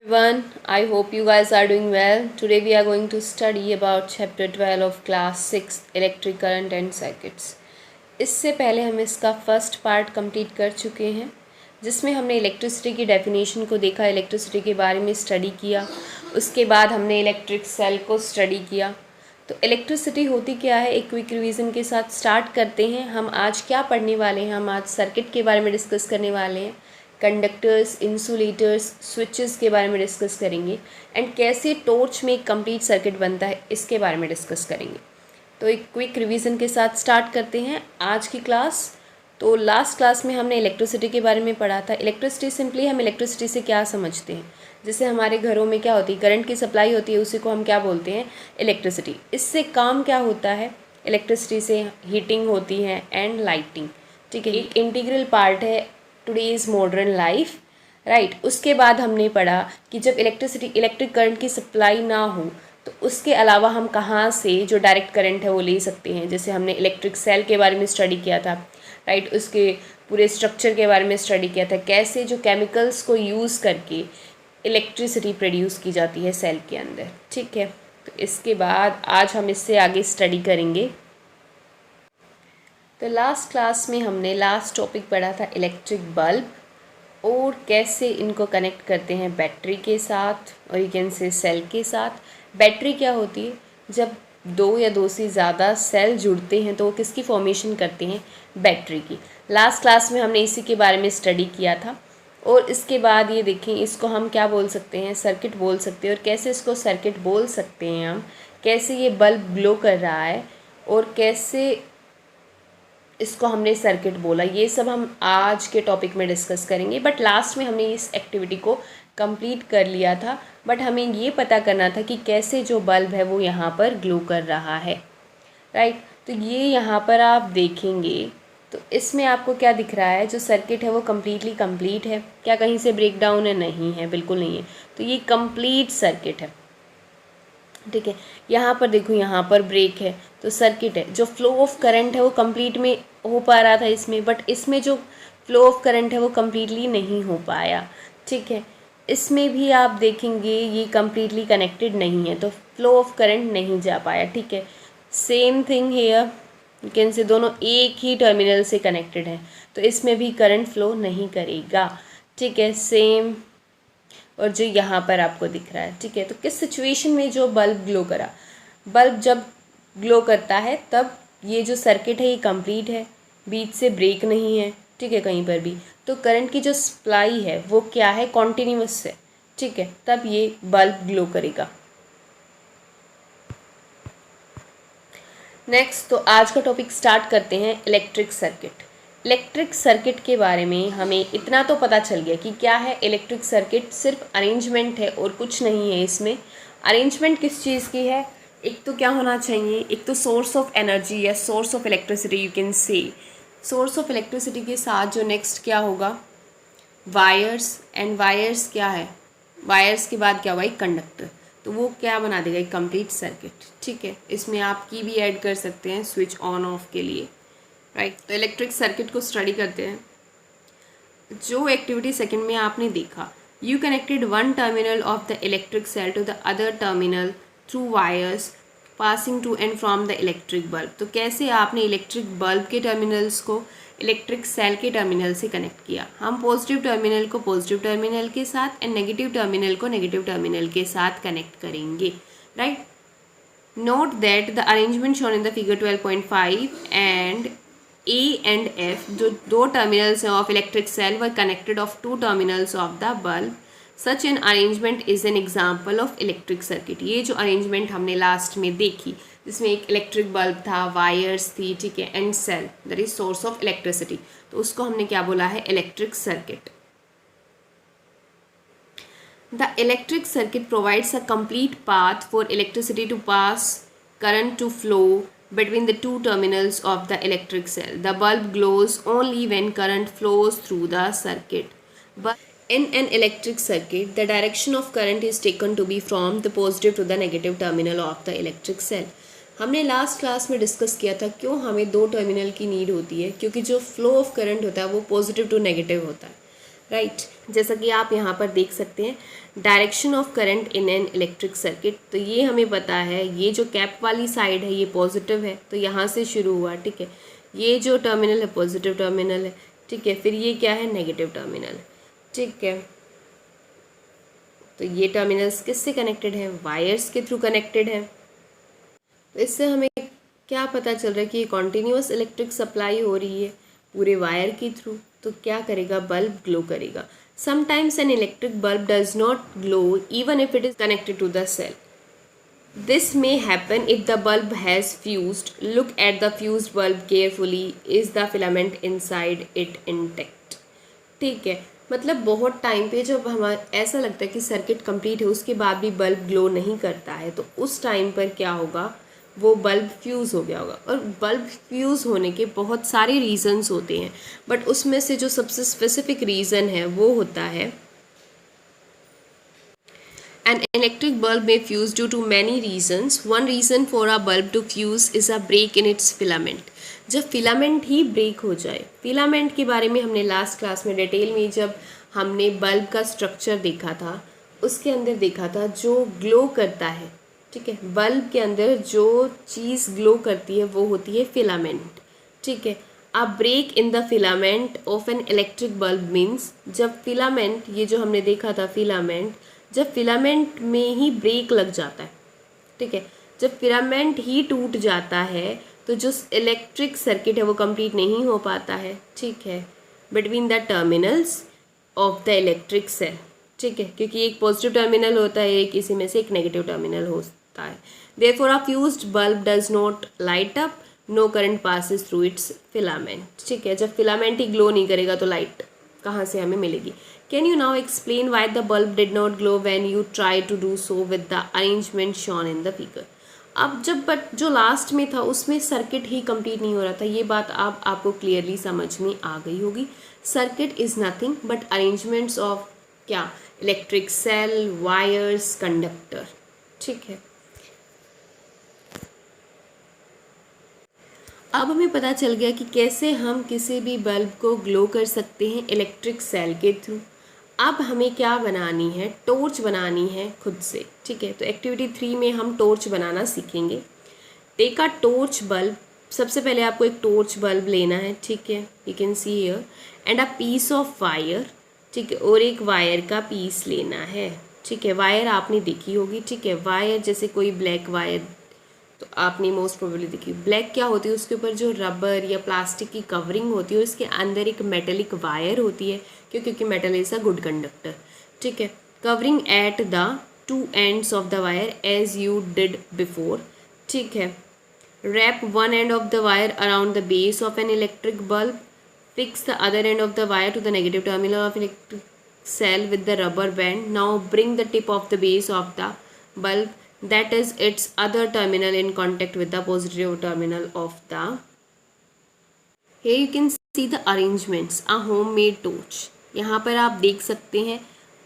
Everyone, I hope you guys are doing well. Today we are going to study about chapter 12 of class 6 electric current and circuits. इससे पहले हम इसका first part complete कर चुके हैं जिसमें हमने इलेक्ट्रिसिटी की डेफिनेशन को देखा, इलेक्ट्रिसिटी के बारे में स्टडी किया। उसके बाद हमने इलेक्ट्रिक सेल को स्टडी किया। तो इलेक्ट्रिसिटी होती क्या है, एक क्विक रिवीजन के साथ स्टार्ट करते हैं। हम आज क्या पढ़ने वाले हैं, हम आज सर्किट के बारे में डिस्कस करने वाले हैं। कंडक्टर्स, इंसुलेटर्स, स्विचेस के बारे में डिस्कस करेंगे एंड कैसे टॉर्च में एक कंप्लीट सर्किट बनता है इसके बारे में डिस्कस करेंगे। तो एक क्विक रिवीजन के साथ स्टार्ट करते हैं आज की क्लास। तो लास्ट क्लास में हमने इलेक्ट्रिसिटी के बारे में पढ़ा था। इलेक्ट्रिसिटी सिंपली हम इलेक्ट्रिसिटी से क्या समझते हैं, जैसे हमारे घरों में क्या होती है, करंट की सप्लाई होती है, उसी को हम क्या बोलते हैं, इलेक्ट्रिसिटी। इससे काम क्या होता है, इलेक्ट्रिसिटी से हीटिंग होती है एंड लाइटिंग। ठीक है, एक इंटीग्रल पार्ट है टुडेज़ मॉडर्न लाइफ, राइट। उसके बाद हमने पढ़ा कि जब इलेक्ट्रिक करंट की सप्लाई ना हो तो उसके अलावा हम कहाँ से जो डायरेक्ट करंट है वो ले सकते हैं। जैसे हमने इलेक्ट्रिक सेल के बारे में स्टडी किया था, राइट, उसके पूरे स्ट्रक्चर के बारे में स्टडी किया था, कैसे जो केमिकल्स को यूज़ करके इलेक्ट्रिसिटी प्रोड्यूस की जाती है सेल के अंदर। ठीक है, तो इसके बाद आज हम इससे आगे स्टडी करेंगे। तो लास्ट क्लास में हमने लास्ट टॉपिक पढ़ा था इलेक्ट्रिक बल्ब और कैसे इनको कनेक्ट करते हैं बैटरी के साथ और यू कैन से सेल के साथ। बैटरी क्या होती है, जब दो या दो से ज़्यादा सेल जुड़ते हैं तो वो किसकी फॉर्मेशन करते हैं, बैटरी की। लास्ट क्लास में हमने इसी के बारे में स्टडी किया था। और इसके बाद ये देखें, इसको हम क्या बोल सकते हैं, सर्किट बोल सकते हैं। और कैसे इसको सर्किट बोल सकते हैं हम, कैसे ये बल्ब ग्लो कर रहा है और कैसे इसको हमने सर्किट बोला, ये सब हम आज के टॉपिक में डिस्कस करेंगे। बट लास्ट में हमने इस एक्टिविटी को कंप्लीट कर लिया था, बट हमें ये पता करना था कि कैसे जो बल्ब है वो यहाँ पर ग्लो कर रहा है, राइट। तो ये यहाँ पर आप देखेंगे तो इसमें आपको क्या दिख रहा है, जो सर्किट है वो कम्प्लीटली कंप्लीट है। क्या कहीं से ब्रेक डाउन है, नहीं है, बिल्कुल नहीं है। तो ये कंप्लीट सर्किट है। ठीक है, यहाँ पर देखो, यहाँ पर ब्रेक है तो सर्किट है। जो फ्लो ऑफ करंट है वो कंप्लीट में हो पा रहा था इसमें, बट इसमें जो फ्लो ऑफ करंट है वो कम्प्लीटली नहीं हो पाया। ठीक है, इसमें भी आप देखेंगे ये कम्प्लीटली कनेक्टेड नहीं है तो फ्लो ऑफ करंट नहीं जा पाया। ठीक है, same thing here, you can say दोनों एक ही टर्मिनल से कनेक्टेड है तो इसमें भी करंट फ्लो नहीं करेगा। ठीक है, सेम। और जो यहाँ पर आपको दिख रहा है, ठीक है, तो किस सिचुएशन में जो बल्ब ग्लो करा, बल्ब जब ग्लो करता है तब ये जो सर्किट है ये कंप्लीट है, बीच से ब्रेक नहीं है, ठीक है, कहीं पर भी। तो करंट की जो सप्लाई है वो क्या है, कॉन्टिन्यूस है। ठीक है, तब ये बल्ब ग्लो करेगा। नेक्स्ट, तो आज का टॉपिक स्टार्ट करते हैं, इलेक्ट्रिक सर्किट। इलेक्ट्रिक सर्किट के बारे में हमें इतना तो पता चल गया कि क्या है इलेक्ट्रिक सर्किट, सिर्फ अरेंजमेंट है और कुछ नहीं है इसमें। अरेंजमेंट किस चीज़ की है, एक तो क्या होना चाहिए, एक तो सोर्स ऑफ एनर्जी या source of electricity, you can say source of electricity के साथ जो नेक्स्ट क्या होगा, वायर्स। एंड वायर्स क्या है, वायर्स के बाद क्या होगा, एक कंडक्टर। तो वो क्या बना देगा, एक कंप्लीट सर्किट। ठीक है, इसमें आप की भी ऐड कर सकते हैं स्विच ऑन ऑफ के लिए, राइट। तो इलेक्ट्रिक सर्किट को स्टडी करते हैं। जो एक्टिविटी सेकंड में आपने देखा, you connected one terminal of the electric cell to the other terminal through wires passing to and from the electric bulb. तो कैसे आपने इलेक्ट्रिक बल्ब के टर्मिनल्स को इलेक्ट्रिक सेल के टर्मिनल से कनेक्ट किया। हम पॉजिटिव टर्मिनल को पॉजिटिव टर्मिनल के साथ एंड नेगेटिव टर्मिनल को नेगेटिव टर्मिनल के साथ कनेक्ट करेंगे, right. Note that the arrangement shown in the figure 12.5 and A and F, जो दो टर्मिनल्स हैं of electric cell, were connected of two terminals of the bulb. Such an arrangement is an example of electric circuit. ये जो arrangement हमने last में देखी, जिसमें एक इलेक्ट्रिक बल्ब था, वायर्स थी, ठीक है, and cell, that is source of electricity, तो उसको हमने क्या बोला है, electric circuit. The electric circuit provides a complete path for electricity to pass, current to flow between the two terminals of the electric cell. The bulb glows only when current flows through the circuit. But in an electric circuit, the direction of current is taken to be from the positive to the negative terminal of the electric cell. हमने last class में discuss किया था क्यों हमें दो terminal की need होती है, क्योंकि जो फ्लो ऑफ करंट होता है वो पॉजिटिव टू नेगेटिव होता है, राइट। जैसा कि आप यहाँ पर देख सकते हैं, direction of current in an electric circuit. तो ये हमें पता है, ये जो कैप वाली साइड है ये पॉजिटिव है, तो यहाँ से शुरू हुआ, ठीक है। ये जो टर्मिनल है पॉजिटिव टर्मिनल है, ठीक है। फिर ये क्या है, नेगेटिव टर्मिनल, ठीक है। तो ये टर्मिनल्स किससे कनेक्टेड है, वायर्स के थ्रू कनेक्टेड है। तो इससे हमें क्या पता चल रहा है कि कॉन्टिन्यूस इलेक्ट्रिक सप्लाई हो रही है पूरे वायर के थ्रू। तो क्या करेगा, बल्ब ग्लो करेगा। Sometimes an electric bulb does not glow even if it is connected to the cell. This may happen if the bulb has fused. Look at the fused bulb carefully, is the filament inside it intact. ठीक है, मतलब बहुत time पे जब हमारा ऐसा लगता है कि सर्किट कंप्लीट है उसके बाद भी बल्ब ग्लो नहीं करता है, तो उस टाइम पर क्या होगा, वो बल्ब फ्यूज़ हो गया होगा। और बल्ब फ्यूज़ होने के बहुत सारे रीज़न्स होते हैं, बट उसमें से जो सबसे स्पेसिफिक रीज़न है वो होता है an electric bulb may fuse due to many reasons. One reason for a bulb to fuse is a break in its filament. जब फिलामेंट ही ब्रेक हो जाए, फिलामेंट के बारे में हमने लास्ट क्लास में डिटेल में जब हमने बल्ब का स्ट्रक्चर देखा था, उसके अंदर देखा था जो ग्लो करता है, ठीक है। बल्ब के अंदर जो चीज़ ग्लो करती है वो होती है फिलामेंट, ठीक है। A break in the filament of an electric bulb means, जब फिलामेंट, ये जो हमने देखा था फिलामेंट, जब फिलामेंट में ही ब्रेक लग जाता है, ठीक है, जब फिलामेंट ही टूट जाता है तो जो इलेक्ट्रिक सर्किट है वो कंप्लीट नहीं हो पाता है, ठीक है, between the terminals of the electric cell, ठीक है, क्योंकि एक पॉजिटिव टर्मिनल होता है, एक इसी में से एक नेगेटिव टर्मिनल होता है। Therefore a fused bulb does not light up, no current passes through its filament, ठीक है। जब फिलामेंट ही ग्लो नहीं करेगा तो लाइट कहाँ से हमें मिलेगी। Can you now explain why the bulb did not glow when you try to do so with the arrangement shown in the figure. अब जब बट जो लास्ट में था उसमें सर्किट ही कंप्लीट नहीं हो रहा था, ये बात आपको क्लियरली समझ में आ गई होगी। Circuit is nothing but arrangements of क्या, इलेक्ट्रिक सेल, वायर्स, कंडक्टर, ठीक है। अब हमें पता चल गया कि कैसे हम किसी भी बल्ब को ग्लो कर सकते हैं इलेक्ट्रिक सेल के थ्रू। अब हमें क्या बनानी है, टॉर्च बनानी है खुद से, ठीक है। तो एक्टिविटी 3 में हम टॉर्च बनाना सीखेंगे। टेक अ टॉर्च बल्ब, सबसे पहले आपको एक टॉर्च बल्ब लेना है, ठीक है, you can see here, and a piece of wire, ठीक है, और एक वायर का पीस लेना है, ठीक है। वायर आपने देखी होगी, ठीक है, वायर जैसे कोई ब्लैक वायर तो आपने मोस्ट प्रोबेबली देखी। ब्लैक क्या होती है, उसके ऊपर जो रबर या प्लास्टिक की कवरिंग होती है, उसके अंदर एक मेटेलिक वायर होती है, क्योंकि metal is a good conductor, ठीक है। Covering at the two ends of the wire as you did before, ठीक है। Wrap one end of the wire around the base of an electric bulb, fix the other end of the wire to the negative terminal of electric cell with the rubber band. Now bring the tip of the base of the bulb, that is its other terminal, in contact with the positive terminal of the, here you can see the arrangements, a homemade torch। यहाँ पर आप देख सकते हैं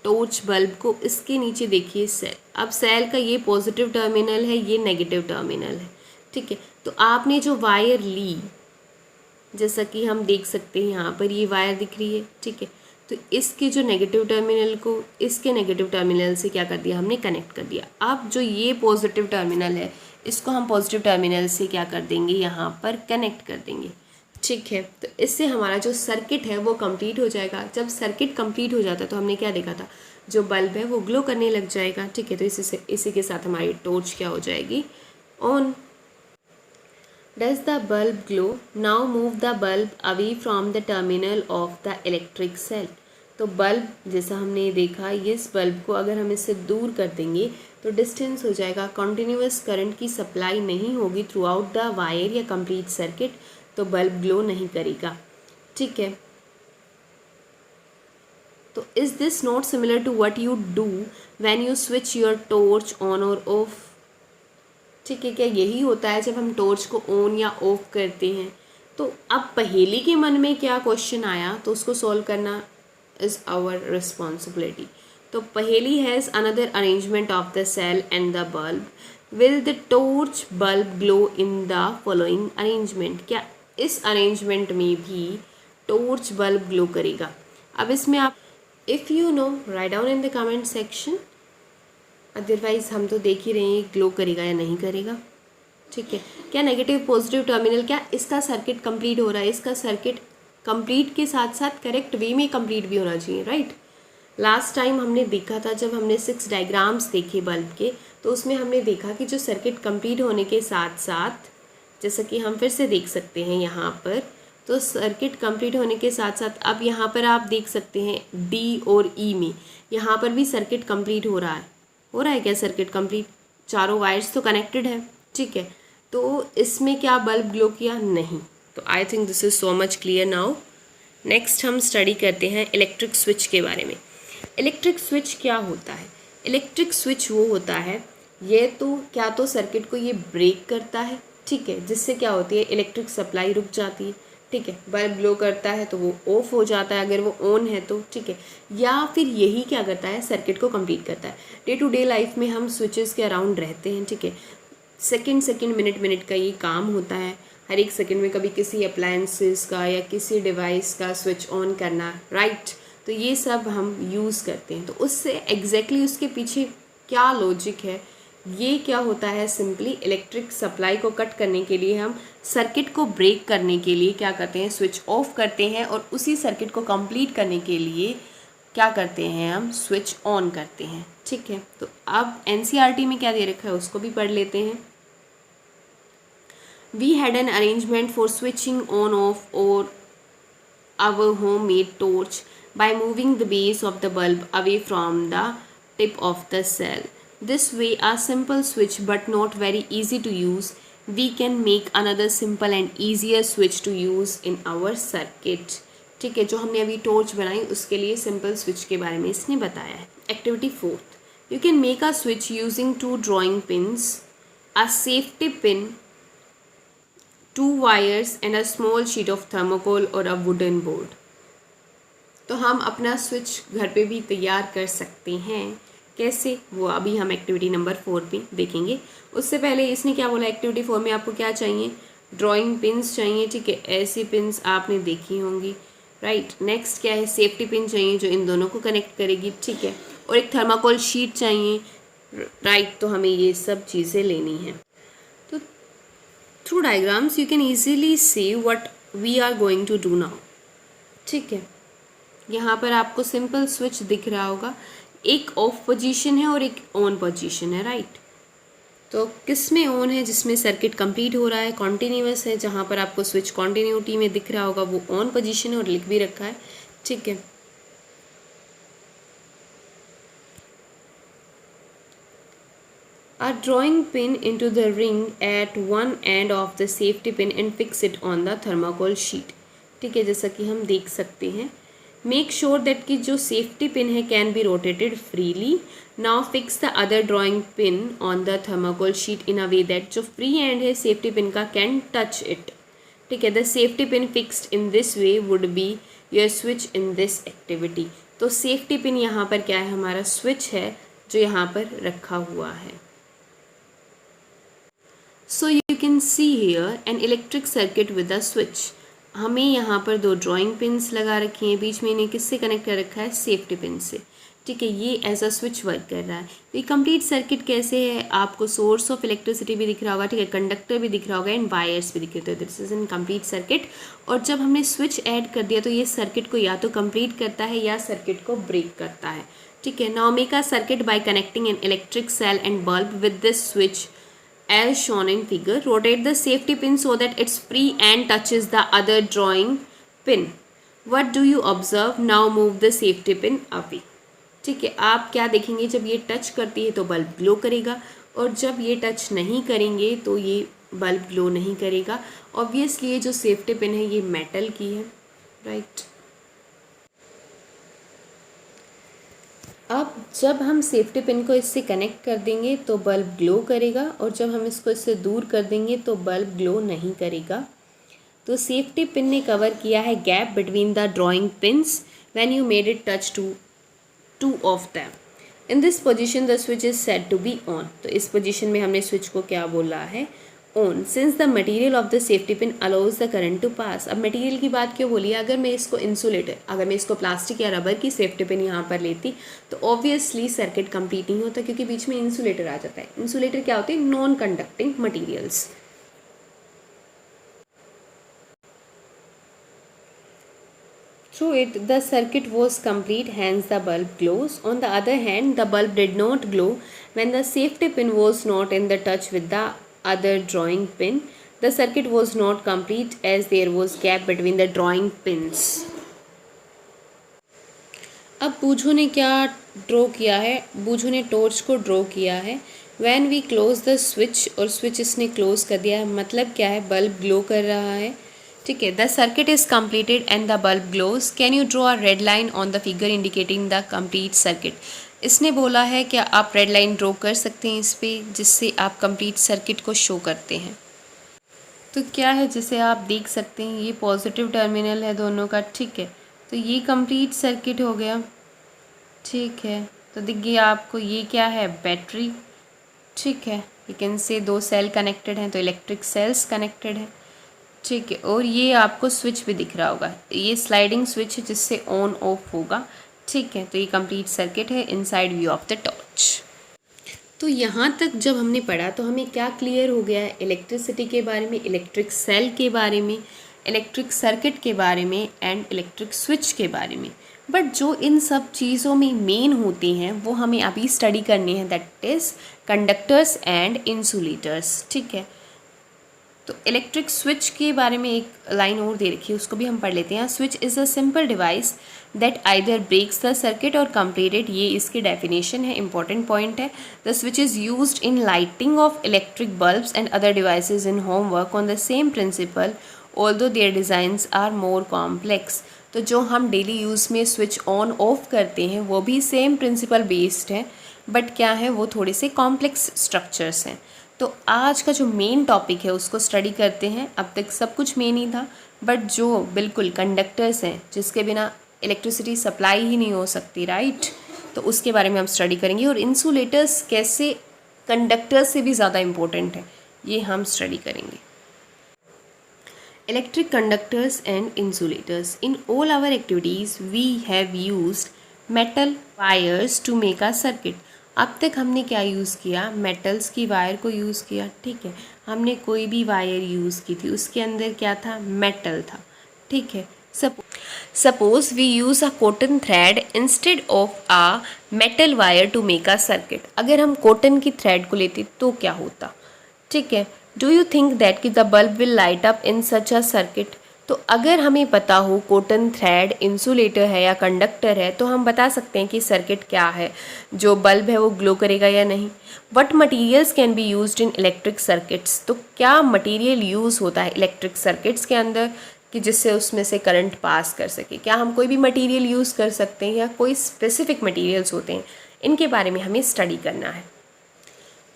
torch bulb को, इसके नीचे देखिए सेल। अब सेल का ये पॉजिटिव टर्मिनल है, ये नेगेटिव टर्मिनल है, ठीक है। तो आपने जो वायर ली, जैसा कि हम देख सकते हैं यहाँ पर ये वायर दिख रही है, ठीक है। तो इसके जो नेगेटिव टर्मिनल को इसके नेगेटिव टर्मिनल से क्या कर दिया, हमने कनेक्ट कर दिया। अब जो ये पॉजिटिव टर्मिनल है इसको हम पॉजिटिव टर्मिनल से क्या कर देंगे, यहाँ पर कनेक्ट कर देंगे, ठीक है। तो इससे हमारा जो सर्किट है वो कंप्लीट हो जाएगा। जब सर्किट कंप्लीट हो जाता है तो हमने क्या देखा था, जो बल्ब है वो ग्लो करने लग जाएगा, ठीक है। तो इसी के साथ हमारी टॉर्च क्या हो जाएगी, on. Does the bulb glow? Now move the bulb away from the terminal of the electric cell. तो बल्ब, जैसा हमने देखा, इस बल्ब को अगर हम इससे दूर कर देंगे तो डिस्टेंस हो जाएगा, कॉन्टिन्यूस करंट की सप्लाई नहीं होगी थ्रू आउट द वायर या कंप्लीट सर्किट, तो बल्ब ग्लो नहीं करेगा, ठीक है। तो is this not similar to what you do when you switch your torch on or off, ठीक है। क्या यही होता है जब हम टॉर्च को ऑन या ऑफ करते हैं। तो अब पहेली के मन में क्या क्वेश्चन आया तो उसको सॉल्व करना इज़ आवर रिस्पॉन्सिबिलिटी। तो Paheli has another arrangement of the cell and the bulb, will the torch bulb glow in the following arrangement. क्या इस अरेंजमेंट में भी टॉर्च बल्ब ग्लो करेगा। अब इसमें आप if you know write down in the comment section, otherwise हम तो देख ही रहे हैं ग्लो करेगा या नहीं करेगा। ठीक है, क्या नेगेटिव पॉजिटिव टर्मिनल, क्या इसका सर्किट कंप्लीट हो रहा है? इसका सर्किट कंप्लीट के साथ साथ करेक्ट वे में कंप्लीट भी होना चाहिए, राइट। लास्ट टाइम हमने देखा था जब हमने 6 डायग्राम्स देखे बल्ब के, तो उसमें हमने देखा कि जो सर्किट कंप्लीट होने के साथ साथ, जैसा कि हम फिर से देख सकते हैं यहाँ पर, तो सर्किट कंप्लीट होने के साथ साथ अब यहाँ पर आप देख सकते हैं डी और ई में यहाँ पर भी सर्किट कंप्लीट हो रहा है क्या सर्किट कंप्लीट? चारों वायर्स तो कनेक्टेड है, ठीक है। तो इसमें क्या बल्ब ग्लो किया? नहीं। तो I think this is so much clear now. Next हम स्टडी करते हैं इलेक्ट्रिक स्विच के बारे में। इलेक्ट्रिक स्विच क्या होता है? इलेक्ट्रिक स्विच वो होता है, ये तो क्या तो सर्किट को ये ब्रेक करता है, ठीक है, जिससे क्या होती है इलेक्ट्रिक सप्लाई रुक जाती है, ठीक है। बल्ब ग्लो करता है तो वो ऑफ हो जाता है अगर वो ऑन है तो, ठीक है। या फिर यही क्या करता है, सर्किट को कंप्लीट करता है। डे टू डे लाइफ में हम स्विचेस के अराउंड रहते हैं, ठीक है। सेकंड मिनट का ये काम होता है। हर एक सेकंड में कभी किसी अप्लायंसेस का या किसी डिवाइस का स्विच ऑन करना, राइट। तो ये सब हम यूज़ करते हैं। तो उससे एग्जैक्टली उसके पीछे क्या लॉजिक है, ये क्या होता है, सिंपली इलेक्ट्रिक सप्लाई को कट करने के लिए हम सर्किट को ब्रेक करने के लिए क्या करते हैं, स्विच ऑफ करते हैं, और उसी सर्किट को कंप्लीट करने के लिए क्या करते हैं, हम स्विच ऑन करते हैं, ठीक है। तो अब एनसीईआरटी में क्या दे रखा है उसको भी पढ़ लेते हैं। We had an arrangement for switching on off or our homemade torch by moving the base of the bulb away from the tip of the cell. This way, a simple switch but not very easy to use, we can make another simple and easier switch to use in our circuit. ठीक है, जो हमने अभी torch बनाई उसके लिए simple switch के बारे में इसने बताया है। Activity 4th, you can make a switch using 2 drawing pins, a safety pin, 2 wires and a small sheet of thermocol or a wooden board. तो हम अपना स्विच घर पे भी तैयार कर सकते हैं। कैसे, वो अभी हम एक्टिविटी नंबर 4 पे देखेंगे। उससे पहले इसने क्या बोला, एक्टिविटी 4 में आपको क्या चाहिए, ड्राइंग पिन्स चाहिए, ठीक है। ऐसी पिन्स आपने देखी होंगी, राइट। नेक्स्ट क्या है, सेफ्टी पिन चाहिए जो इन दोनों को कनेक्ट करेगी, ठीक है। और एक थर्माकोल शीट चाहिए, राइट। तो हमें ये सब चीज़ें लेनी है। Through diagrams you can easily see what we are going to do now, ठीक है। यहाँ पर आपको सिंपल स्विच दिख रहा होगा, एक ऑफ पोजीशन है और एक ऑन पोजीशन है, राइट। तो किस में ऑन है, जिसमें सर्किट कंप्लीट हो रहा है, कॉन्टीन्यूअस है, जहाँ पर आपको स्विच कॉन्टीन्यूटी में दिख रहा होगा वो ऑन पोजीशन है और लिख भी रखा है, ठीक है। A drawing pin into the ring at one end of the safety pin and fix it on the thermocol sheet, ठीक है। जैसा कि हम देख सकते हैं, मेक श्योर दैट कि जो सेफ्टी पिन है can be rotated freely. Now fix the other drawing pin on the thermocol sheet in a way that जो फ्री एंड है सेफ्टी पिन का कैन टच इट, ठीक है। The safety pin fixed in this way would be your switch in this activity. तो safety pin यहाँ पर क्या है, हमारा स्विच है जो यहाँ पर रखा हुआ है। So you can see here an electric circuit with a switch. हमें यहाँ पर 2 ड्राइंग पिन्स लगा रखी हैं, बीच में इन्हें किससे कनेक्ट कर रखा है, सेफ्टी पिन से, ठीक है। ये एज अ स्विच वर्क कर रहा है। तो ये कंप्लीट सर्किट कैसे है, आपको सोर्स ऑफ इलेक्ट्रिसिटी भी दिख रहा होगा, ठीक है, कंडक्टर भी दिख रहा होगा एंड वायर्स भी दिख रहे थे। This is in complete circuit. और जब हमने स्विच ऐड कर दिया तो ये सर्किट को या तो कंप्लीट करता है या सर्किट को ब्रेक करता है, ठीक है। Now make a circuit by connecting an electric cell and bulb with this switch as shown in figure. Rotate the safety pin so that it's free and touches the other drawing pin. What do you observe? Now move the safety pin away. ठीक है, आप क्या देखेंगे, जब ये touch करती है तो बल्ब ग्लो करेगा, और जब ये टच नहीं करेंगे तो ये बल्ब ग्लो नहीं करेगा। ऑब्वियसली ये जो सेफ्टी पिन है ये मेटल की है, राइट। अब जब हम सेफ्टी पिन को इससे कनेक्ट कर देंगे तो बल्ब ग्लो करेगा, और जब हम इसको इससे दूर कर देंगे तो बल्ब ग्लो नहीं करेगा। तो सेफ्टी पिन ने कवर किया है gap between the drawing pins when you made it touch two of them. In this position the switch is set to be on. तो इस पोजीशन में हमने स्विच को क्या बोला है, on since the material of the safety pin allows the current to pass. अब material की बात क्यों बोली है, अगर मैं इसको इंसुलेटर, अगर मैं इसको प्लास्टिक या रबर की सेफ्टी पिन यहाँ पर लेती तो ऑब्वियसली सर्किट कंप्लीट नहीं होता, क्योंकि बीच में इंसुलेटर आ जाता है। इंसुलेटर क्या होते हैं, non conducting materials. Through it, the circuit was complete, hence the bulb glows. On the other hand, the bulb did not glow when the safety pin was not in the touch with the other drawing pin. The circuit was not complete as there was gap between the drawing pins. अब बूझो ने क्या draw किया है, बूझो ने torch को draw किया है। When we close the switch, और स्विच इसने क्लोज कर दिया है, मतलब क्या है, बल्ब ग्लो कर रहा है। ठीक है, the circuit is completed and the bulb glows. Can you draw a red line on the figure indicating the complete circuit. इसने बोला है कि आप रेड लाइन ड्रॉ कर सकते हैं इस पर, जिससे आप कंप्लीट सर्किट को शो करते हैं। तो क्या है, जैसे आप देख सकते हैं ये पॉजिटिव टर्मिनल है दोनों का। ठीक है, तो ये कंप्लीट सर्किट हो गया। ठीक है, तो दिख गया आपको ये क्या है, बैटरी। ठीक है, यू कैन से दो सेल कनेक्टेड हैं तो इलेक्ट्रिक सेल्स कनेक्टेड हैं। ठीक है, और ये आपको स्विच भी दिख रहा होगा, ये स्लाइडिंग स्विच है जिससे ऑन ऑफ होगा। ठीक है, तो ये कंप्लीट सर्किट है inside view of the torch. तो यहाँ तक जब हमने पढ़ा तो हमें क्या क्लियर हो गया है, इलेक्ट्रिसिटी के बारे में, इलेक्ट्रिक सेल के बारे में, इलेक्ट्रिक सर्किट के बारे में एंड इलेक्ट्रिक स्विच के बारे में। बट जो इन सब चीज़ों में मेन होते हैं वो हमें अभी स्टडी करने हैं, that is conductors and insulators. ठीक है, तो इलेक्ट्रिक स्विच के बारे में एक लाइन और दे रखी है, उसको भी हम पढ़ लेते हैं। Switch is a simple device that either breaks the circuit or completed, ये इसकी डेफिनेशन है, इंपॉर्टेंट पॉइंट है। The switch is used in lighting of electric bulbs and other devices in home work on the same principle although their designs are more complex. तो जो हम daily use में switch on off करते हैं वो भी same principle based है, but क्या है, वो थोड़े से कॉम्प्लेक्स स्ट्रक्चर्स हैं। तो आज का जो मेन टॉपिक है उसको स्टडी करते हैं। अब तक सब कुछ मेन ही था, बट जो बिल्कुल कंडक्टर्स हैं जिसके बिना इलेक्ट्रिसिटी सप्लाई ही नहीं हो सकती, राइट, तो उसके बारे में हम स्टडी करेंगे। और इंसुलेटर्स कैसे कंडक्टर्स से भी ज़्यादा इम्पोर्टेंट है, ये हम स्टडी करेंगे। Electric conductors and insulators. In all our activities, we have used metal wires to make a circuit. अब तक हमने क्या यूज़ किया, मेटल्स की वायर को यूज़ किया। ठीक है, हमने कोई भी वायर यूज़ की थी उसके अंदर क्या था, मेटल था। ठीक है, suppose we use a cotton thread instead of a metal wire to make a circuit. अगर हम कॉटन की थ्रेड को लेते तो क्या होता। ठीक है, डू यू थिंक दैट कि the bulb will light up in such a circuit. तो अगर हमें पता हो कॉटन थ्रेड इंसुलेटर है या कंडक्टर है तो हम बता सकते हैं कि सर्किट क्या है, जो बल्ब है वो ग्लो करेगा या नहीं। What materials can be used in electric circuits. तो क्या मटीरियल यूज़ होता है इलेक्ट्रिक सर्किट्स के अंदर कि जिससे उसमें से करंट पास कर सके। क्या हम कोई भी मटीरियल यूज़ कर सकते हैं या कोई स्पेसिफिक मटीरियल्स होते हैं, इनके बारे में हमें स्टडी करना है।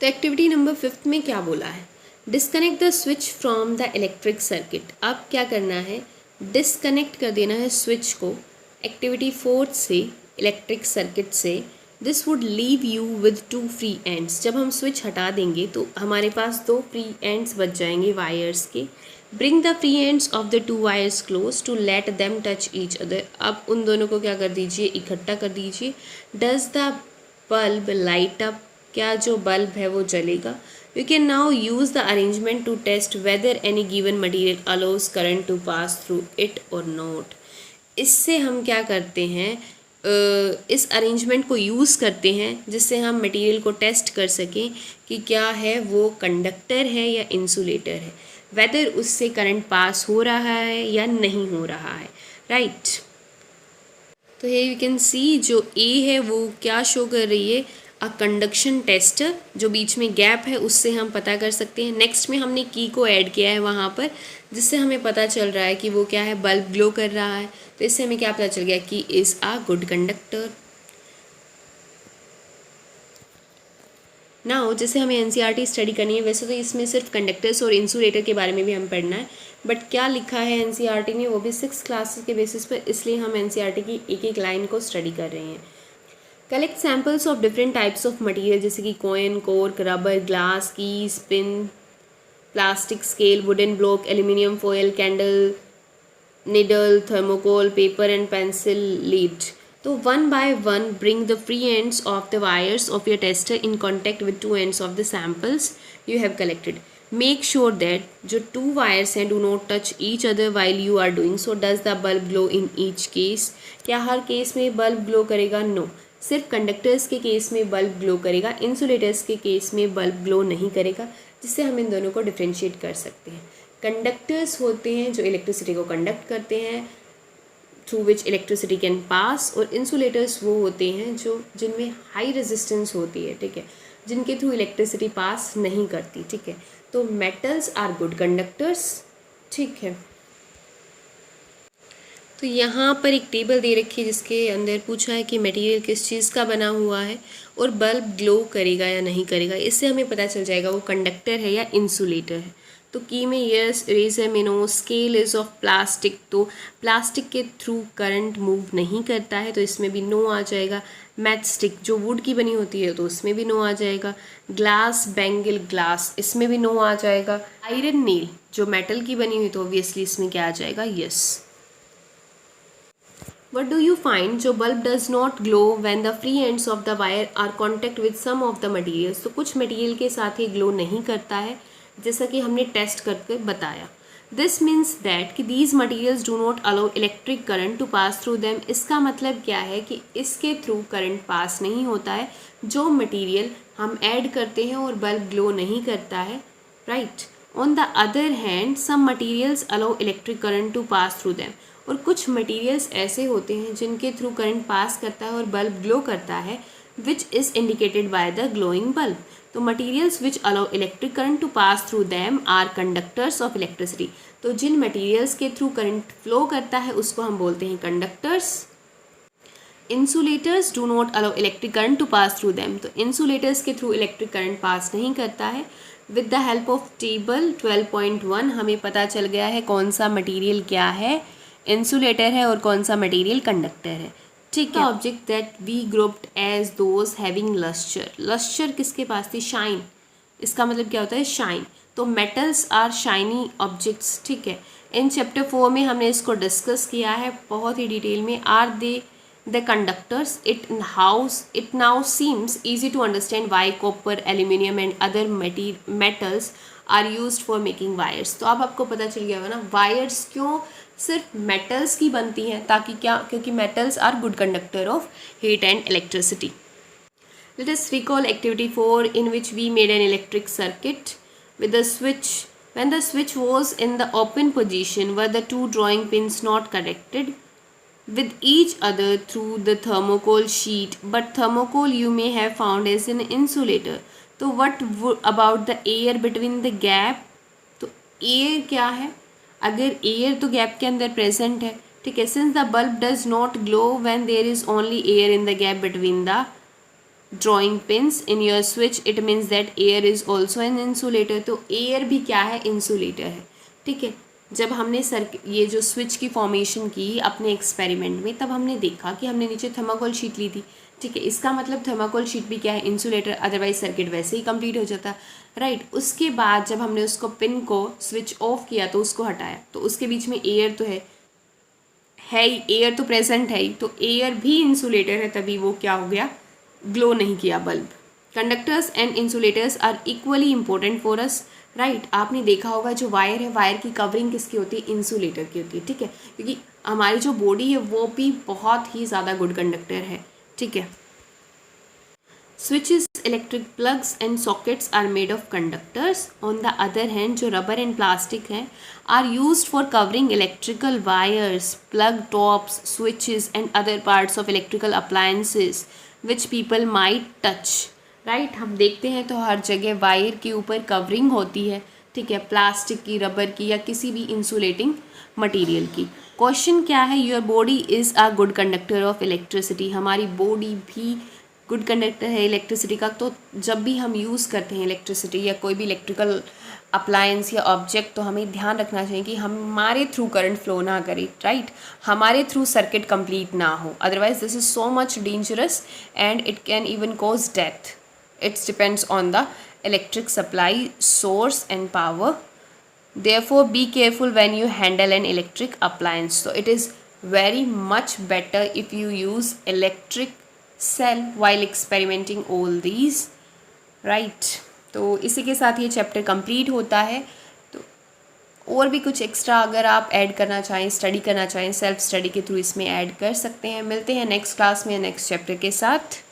तो एक्टिविटी नंबर 5 में क्या बोला है, disconnect the switch from the electric circuit. अब क्या करना है, डिस्कनेक्ट कर देना है स्विच को एक्टिविटी 4 से, इलेक्ट्रिक सर्किट से। This would leave you with 2 free ends. जब हम स्विच हटा देंगे तो हमारे पास 2 फ्री एंड्स बच जाएंगे वायर्स के। Bring the free ends of the 2 wires close to let them touch each other. अब उन दोनों को क्या कर दीजिए, इकट्ठा कर दीजिए। Does the bulb light up, क्या जो बल्ब है वो जलेगा। You can now use the arrangement to test whether any given material allows current to pass through it or not. इससे हम क्या करते हैं, इस अरेंजमेंट को यूज़ करते हैं जिससे हम मटेरियल को टेस्ट कर सकें कि क्या है वो कंडक्टर है या इंसुलेटर है, वेदर उससे करंट पास हो रहा है या नहीं हो रहा है, राइट। तो ये यू कैन सी जो ए है वो क्या शो कर रही है, अ कंडक्शन टेस्टर, जो बीच में गैप है उससे हम पता कर सकते हैं। नेक्स्ट में हमने की को ऐड किया है वहाँ पर, जिससे हमें पता चल रहा है कि वो क्या है, बल्ब ग्लो कर रहा है। तो इससे हमें क्या पता चल गया कि is a good conductor. Now जैसे हमें एनसीईआरटी स्टडी करनी है, वैसे तो इसमें सिर्फ कंडक्टर्स और इंसुलेटर के बारे में भी हम पढ़ना है, बट क्या लिखा है एनसीईआरटी ने वो भी 6 क्लासेस के बेसिस पर, इसलिए हम एनसीईआरटी की एक एक लाइन को स्टडी कर रहे हैं। Collect samples of different types of material, जैसे कि coin, cork, rubber, glass, keys, pin, plastic scale, wooden block, aluminium foil, candle, needle, thermocol, paper and pencil lead. So one by one bring the free ends of the wires of your tester in contact with two ends of the samples you have collected. Make sure that जो two wires हैं do not touch each other while you are doing so. Does the bulb glow in each case? क्या हर case में bulb glow करेगा? No. सिर्फ conductors के case में bulb glow करेगा, insulators के केस में बल्ब ग्लो नहीं करेगा, जिससे हम इन दोनों को डिफ्रेंशिएट कर सकते हैं. कंडक्टर्स होते हैं जो इलेक्ट्रिसिटी को कंडक्ट करते हैं, through which electricity can pass, और इंसुलेटर्स वो होते हैं जो जिनमें हाई रेजिस्टेंस होती है, ठीक है, जिनके थ्रू इलेक्ट्रिसिटी पास नहीं करती, ठीक है. तो मेटल्स आर गुड कंडक्टर्स, ठीक है. तो यहाँ पर एक टेबल दे रखी है जिसके अंदर पूछा है कि मटेरियल किस चीज़ का बना हुआ है और बल्ब ग्लो करेगा या नहीं करेगा. इससे हमें पता चल जाएगा वो कंडक्टर है या इंसुलेटर है. तो की में यस, इरेजर में no, scale is of plastic, तो प्लास्टिक के थ्रू करंट मूव नहीं करता है, तो इसमें भी नो आ जाएगा. मैच स्टिक जो वुड की बनी होती है तो उसमें भी नो आ जाएगा. ग्लास बैंगल ग्लास, इसमें भी नो आ जाएगा. आयरन नेल जो मेटल की बनी हुई, तो ऑब्वियसली इसमें क्या आ जाएगा? Yes. What do you find? जो bulb does not glow when the free ends of the wire are contact with some of the materials. तो कुछ मटेरियल के साथ ही ग्लो नहीं करता है, जैसा कि हमने टेस्ट करके बताया. This means that कि these materials do not allow electric current to pass through them. इसका मतलब क्या है कि इसके थ्रू करंट पास नहीं होता है. जो मटेरियल हम ऐड करते हैं और बल्ब ग्लो नहीं करता है, right. On the other hand, some materials allow electric current to pass through them. और कुछ मटेरियल्स ऐसे होते हैं जिनके थ्रू करंट पास करता है और बल्ब ग्लो करता है, which is indicated by the glowing bulb. तो materials which allow electric current to pass through them are conductors of electricity. तो जिन मटेरियल्स के थ्रू करंट फ्लो करता है उसको हम बोलते हैं conductors. Insulators do not allow electric current to pass through them. तो इंसुलेटर्स के थ्रू इलेक्ट्रिक करंट पास नहीं करता है. With the help of table 12.1 हमें पता चल गया है कौन सा मटेरियल क्या है, इंसुलेटर है, और कौन सा मटेरियल कंडक्टर है, ठीक है. Object that we grouped as those having lustre. Lustre किसके पास थी? शाइन. इसका मतलब क्या होता है? शाइन. तो मेटल्स आर शाइनी ऑब्जेक्ट्स, ठीक है. इन चैप्टर 4 में हमने इसको डिस्कस किया है बहुत ही डिटेल में. Are they the conductors? It now seems easy to understand why copper, aluminium and other metals are used for making wires. तो अब आपको पता चल गया होगा ना वायर्स क्यों सिर्फ मेटल्स की बनती हैं, ताकि क्या? क्योंकि metals are good conductor of heat and electricity. Let us recall activity 4 in which we made an electric circuit with a switch. When the switch was in the open position, were the two drawing pins not connected with each other through the thermocol sheet, but thermocol you may have found as an insulator. तो what about the air between the gap? तो air क्या है? अगर air तो gap के अंदर present है, ठीक है. Since the bulb does not glow when there is only air in the gap between the drawing pins in your switch, it means that air is also an insulator. तो air भी क्या है? insulator है, ठीक है. जब हमने ये जो स्विच की फॉर्मेशन की अपने एक्सपेरिमेंट में, तब हमने देखा कि हमने नीचे थर्माकोल शीट ली थी, ठीक है. इसका मतलब थर्माकोल शीट भी क्या है? इंसुलेटर. अदरवाइज सर्किट वैसे ही कंप्लीट हो जाता, राइट. उसके बाद जब हमने उसको पिन को स्विच ऑफ किया तो उसको हटाया, तो उसके बीच में एयर तो है ही, एयर तो प्रेजेंट है ही, तो एयर भी इंसुलेटर है, तभी वो क्या हो गया? ग्लो नहीं किया bulb. Conductors and insulators are equally important for us, right. आपने देखा होगा जो वायर है, वायर की कवरिंग किसकी होती है? इंसुलेटर की होती है, ठीक है. क्योंकि हमारी जो बॉडी है वो भी बहुत ही ज़्यादा गुड कंडक्टर है, ठीक है. Switches, electric plugs and sockets are made of conductors. On the other hand जो रबर एंड प्लास्टिक है are used for covering electrical wires, plug tops, switches and other parts of electrical appliances which people might touch, right. हम देखते हैं तो हर जगह wire के ऊपर covering होती है, ठीक है, प्लास्टिक की, रबर की या किसी भी इंसुलेटिंग मटेरियल की. क्वेश्चन क्या है? Your body is a good conductor of electricity. हमारी बॉडी भी गुड कंडक्टर है इलेक्ट्रिसिटी का. तो जब भी हम यूज़ करते हैं इलेक्ट्रिसिटी या कोई भी इलेक्ट्रिकल अप्लायंस या ऑब्जेक्ट, तो हमें ध्यान रखना चाहिए कि हमारे थ्रू करंट फ्लो ना करे, राइट. हमारे थ्रू सर्किट कंप्लीट ना हो, otherwise this is so much dangerous and it can even cause death. It depends on the electric supply source and power. Therefore, be careful when you handle an electric appliance. So it is very much better if you use electric cell while experimenting all these, right? तो इसी के साथ ये chapter complete होता है. तो और भी कुछ एक्स्ट्रा अगर आप ऐड करना चाहें, स्टडी करना चाहें, सेल्फ स्टडी के थ्रू इसमें ऐड कर सकते हैं. मिलते हैं नेक्स्ट क्लास में नेक्स्ट चैप्टर के साथ.